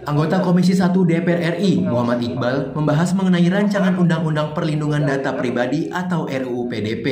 Anggota Komisi 1 DPR RI, Muhammad Iqbal, membahas mengenai rancangan Undang-Undang Perlindungan Data Pribadi atau RUU PDP.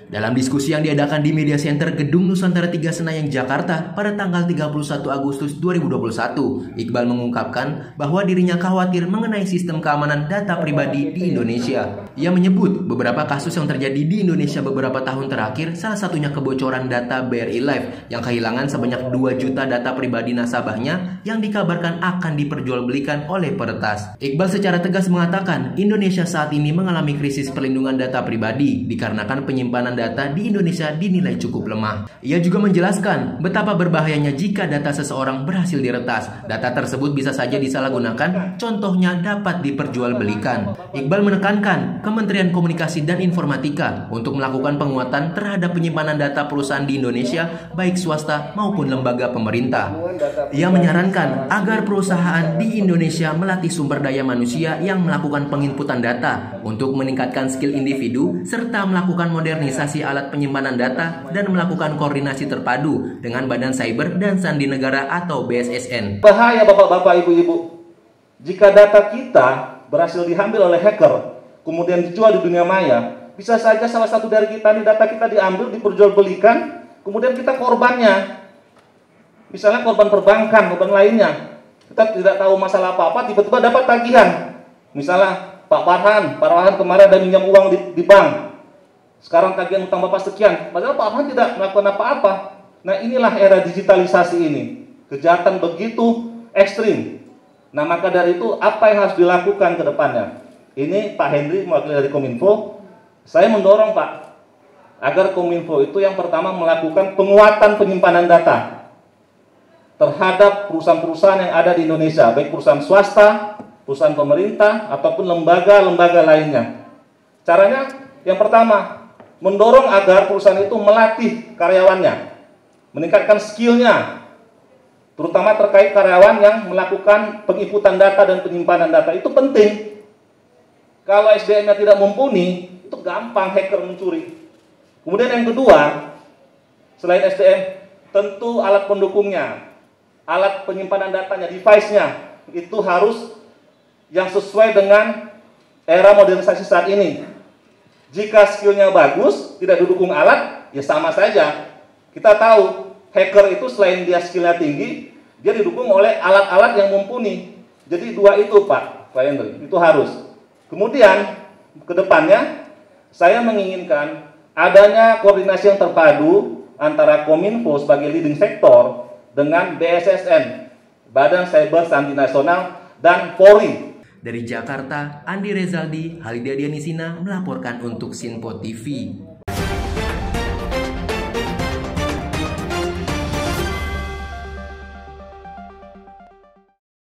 Dalam diskusi yang diadakan di Media Center Gedung Nusantara 3 Senayan, Jakarta pada tanggal 31 Agustus 2021, Iqbal mengungkapkan bahwa dirinya khawatir mengenai sistem keamanan data pribadi di Indonesia. Ia menyebut beberapa kasus yang terjadi di Indonesia beberapa tahun terakhir, salah satunya kebocoran data BRI Live yang kehilangan sebanyak 2 juta data pribadi nasabahnya yang dikabarkan akan diperjualbelikan oleh peretas. Iqbal secara tegas mengatakan Indonesia saat ini mengalami krisis perlindungan data pribadi dikarenakan penyimpanan data di Indonesia dinilai cukup lemah. Ia juga menjelaskan betapa berbahayanya jika data seseorang berhasil diretas. Data tersebut bisa saja disalahgunakan, contohnya dapat diperjualbelikan. Iqbal menekankan Kementerian Komunikasi dan Informatika untuk melakukan penguatan terhadap penyimpanan data perusahaan di Indonesia, baik swasta maupun lembaga pemerintah. Ia menyarankan agar perusahaan di Indonesia melatih sumber daya manusia yang melakukan penginputan data untuk meningkatkan skill individu serta melakukan modernisasi alat penyimpanan data dan melakukan koordinasi terpadu dengan Badan Cyber dan Sandi Negara atau BSSN. Bahaya bapak-bapak, ibu-ibu, jika data kita berhasil diambil oleh hacker, kemudian dijual di dunia maya, bisa saja salah satu dari kita nih data kita diambil, diperjualbelikan, kemudian kita korbannya. Misalnya korban perbankan, korban lainnya. Kita tidak tahu masalah apa-apa, tiba-tiba dapat tagihan. Misalnya Pak Farhan kemarin ada minjam uang di bank. Sekarang tagihan utang Bapak sekian, padahal Pak Farhan tidak melakukan apa-apa. Nah, inilah era digitalisasi ini. Kejahatan begitu ekstrim. Nah, maka dari itu apa yang harus dilakukan ke depannya? Ini Pak Henry mewakili dari Kominfo. Saya mendorong Pak, agar Kominfo itu yang pertama melakukan penguatan penyimpanan data terhadap perusahaan-perusahaan yang ada di Indonesia, baik perusahaan swasta, perusahaan pemerintah, ataupun lembaga-lembaga lainnya. Caranya yang pertama, mendorong agar perusahaan itu melatih karyawannya, meningkatkan skillnya, terutama terkait karyawan yang melakukan penginputan data dan penyimpanan data. Itu penting. Kalau SDM-nya tidak mumpuni, itu gampang hacker mencuri. Kemudian yang kedua, selain SDM, tentu alat pendukungnya, alat penyimpanan datanya, device-nya, itu harus yang sesuai dengan era modernisasi saat ini. Jika skillnya bagus, tidak didukung alat, ya sama saja. Kita tahu, hacker itu selain dia skillnya tinggi, dia didukung oleh alat-alat yang mumpuni. Jadi dua itu Pak Henry, itu harus. Kemudian, ke depannya, saya menginginkan adanya koordinasi yang terpadu antara Kominfo sebagai leading sektor dengan BSSN, Badan Cyber Sandi Nasional, dan Polri. Dari Jakarta, Andi Rezaldi, Halidia Dianisina melaporkan untuk Sinpo TV.